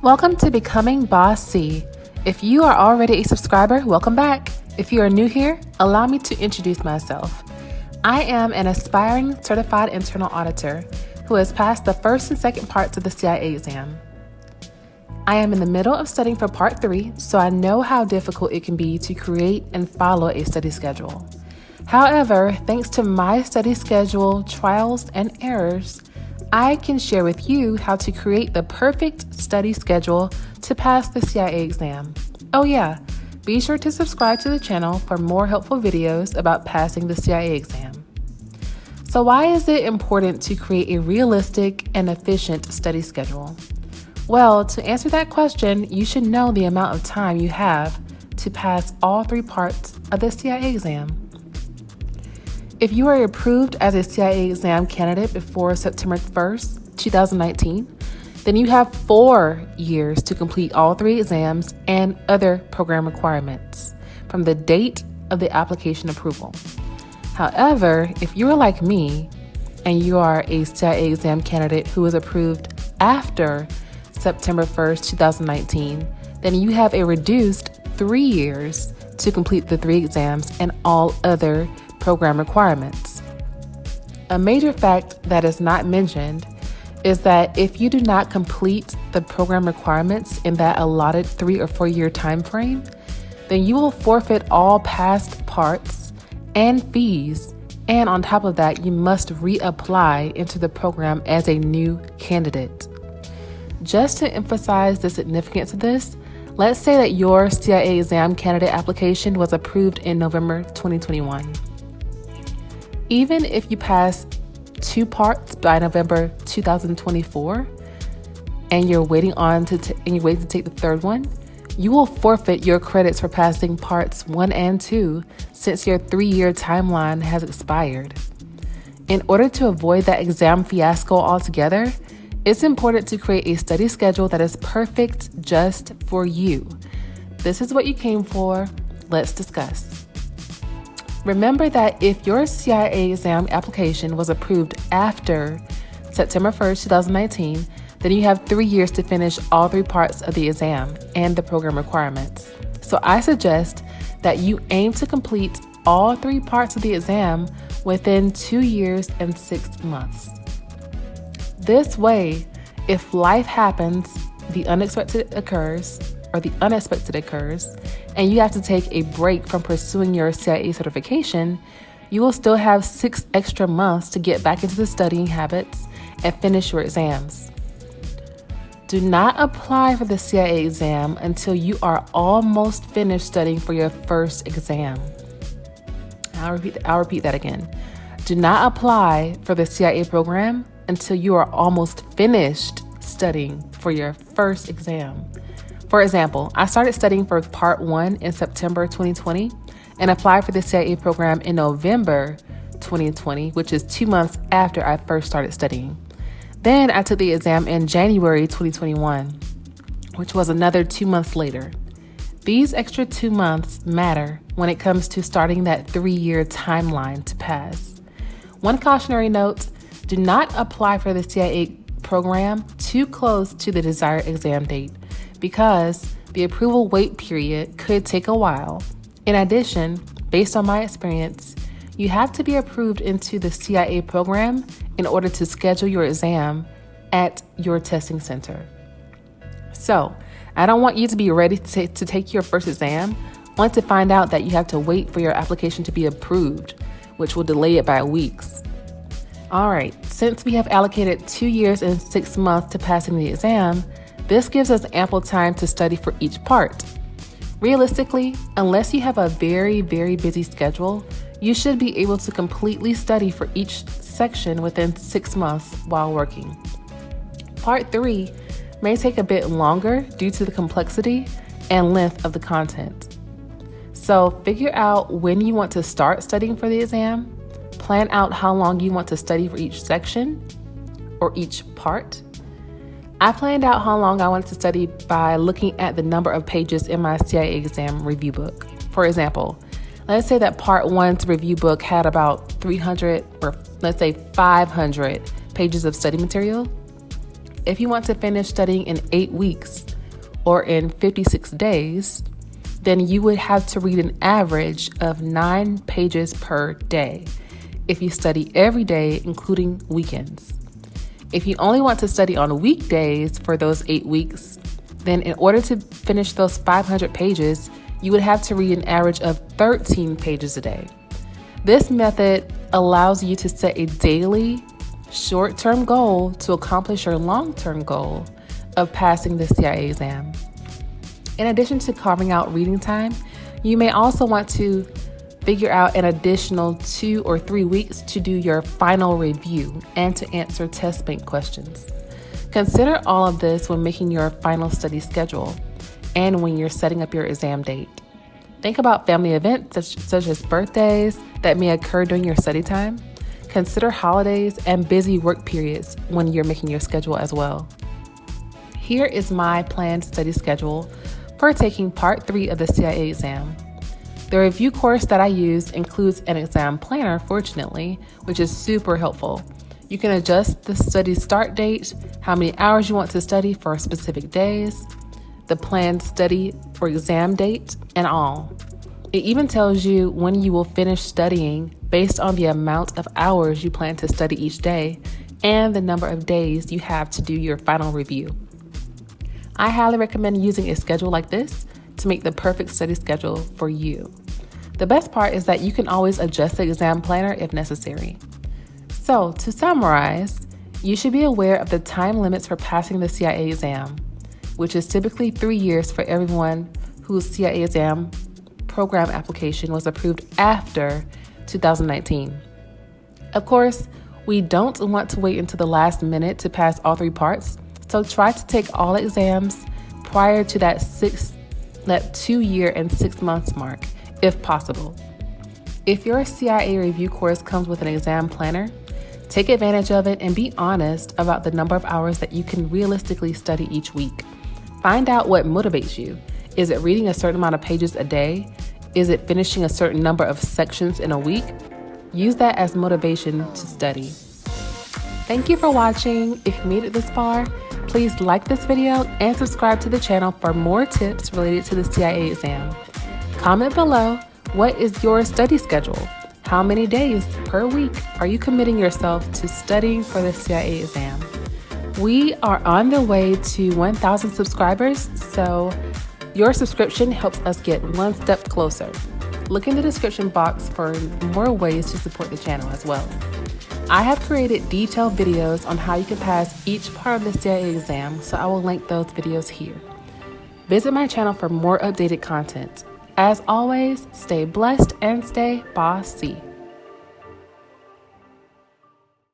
Welcome to Becoming Boss C. If you are already a subscriber, welcome back. If you are new here, allow me to introduce myself. I am an aspiring certified internal auditor who has passed the first and second parts of the CIA exam. I am in the middle of studying for Part 3, so I know how difficult it can be to create and follow a study schedule. However, thanks to my study schedule, trials, and errors, I can share with you how to create the perfect study schedule to pass the CIA exam. Oh yeah, be sure to subscribe to the channel for more helpful videos about passing the CIA exam. So why is it important to create a realistic and efficient study schedule? Well, to answer that question, you should know the amount of time you have to pass all 3 parts of the CIA exam. If you are approved as a CIA exam candidate before September 1st, 2019, then you have 4 years to complete all 3 exams and other program requirements from the date of the application approval. However, if you are like me and you are a CIA exam candidate who is approved after September 1st, 2019, then you have a reduced 3 years to complete the 3 exams and all other program requirements. A major fact that is not mentioned is that if you do not complete the program requirements in that allotted 3 or 4 year time frame, then you will forfeit all past parts and fees, and on top of that, you must reapply into the program as a new candidate. Just to emphasize the significance of this, let's say that your CIA exam candidate application was approved in November 2021. Even if you pass 2 parts by November 2024 and you're waiting to take the 3rd one, you will forfeit your credits for passing parts 1 and 2 since your 3-year timeline has expired. In order to avoid that exam fiasco altogether, it's important to create a study schedule that is perfect just for you. This is what you came for. Let's discuss. Remember that if your CIA exam application was approved after September 1st, 2019, then you have 3 years to finish all 3 parts of the exam and the program requirements. So I suggest that you aim to complete all 3 parts of the exam within 2 years and 6 months. This way, if life happens, the unexpected occurs, and you have to take a break from pursuing your CIA certification, you will still have 6 extra months to get back into the studying habits and finish your exams. Do not apply for the CIA exam until you are almost finished studying for your first exam. I'll repeat that again. Do not apply for the CIA program until you are almost finished studying for your first exam. For example, I started studying for Part 1 in September 2020 and applied for the CIA program in November 2020, which is 2 months after I first started studying. Then I took the exam in January 2021, which was another 2 months later. These extra 2 months matter when it comes to starting that 3-year timeline to pass. One cautionary note: do not apply for the CIA program too close to the desired exam date, because the approval wait period could take a while. In addition, based on my experience, you have to be approved into the CIA program in order to schedule your exam at your testing center. So, I don't want you to be ready to take your first exam only to find out that you have to wait for your application to be approved, which will delay it by weeks. All right, since we have allocated 2 years and 6 months to passing the exam, this gives us ample time to study for each part. Realistically, unless you have a very, very busy schedule, you should be able to completely study for each section within 6 months while working. Part 3 may take a bit longer due to the complexity and length of the content. So figure out when you want to start studying for the exam, plan out how long you want to study for each section or each part. I planned out how long I wanted to study by looking at the number of pages in my CIA exam review book. For example, let's say that Part 1's review book had about 300 or let's say 500 pages of study material. If you want to finish studying in 8 weeks, or in 56 days, then you would have to read an average of 9 pages per day if you study every day, including weekends. If you only want to study on weekdays for those 8 weeks, then in order to finish those 500 pages, you would have to read an average of 13 pages a day. This method allows you to set a daily, short-term goal to accomplish your long-term goal of passing the CIA exam. In addition to carving out reading time, you may also want to figure out an additional 2 or 3 weeks to do your final review and to answer test bank questions. Consider all of this when making your final study schedule and when you're setting up your exam date. Think about family events such as birthdays that may occur during your study time. Consider holidays and busy work periods when you're making your schedule as well. Here is my planned study schedule for taking Part 3 of the CIA exam. The review course that I use includes an exam planner, fortunately, which is super helpful. You can adjust the study start date, how many hours you want to study for specific days, the planned study for exam date, and all. It even tells you when you will finish studying based on the amount of hours you plan to study each day and the number of days you have to do your final review. I highly recommend using a schedule like this to make the perfect study schedule for you. The best part is that you can always adjust the exam planner if necessary. So, to summarize, you should be aware of the time limits for passing the CIA exam, which is typically 3 years for everyone whose CIA exam program application was approved after 2019. Of course, we don't want to wait until the last minute to pass all 3 parts, so try to take all exams prior to that 2-year and 6 months mark, if possible. If your CIA review course comes with an exam planner, take advantage of it and be honest about the number of hours that you can realistically study each week. Find out what motivates you. Is it reading a certain amount of pages a day? Is it finishing a certain number of sections in a week? Use that as motivation to study. Thank you for watching. If you made it this far, please like this video and subscribe to the channel for more tips related to the CIA exam. Comment below, what is your study schedule? How many days per week are you committing yourself to studying for the CIA exam? We are on the way to 1,000 subscribers, so your subscription helps us get one step closer. Look in the description box for more ways to support the channel as well. I have created detailed videos on how you can pass each part of the CIA exam, so I will link those videos here. Visit my channel for more updated content. As always, stay blessed and stay bossy.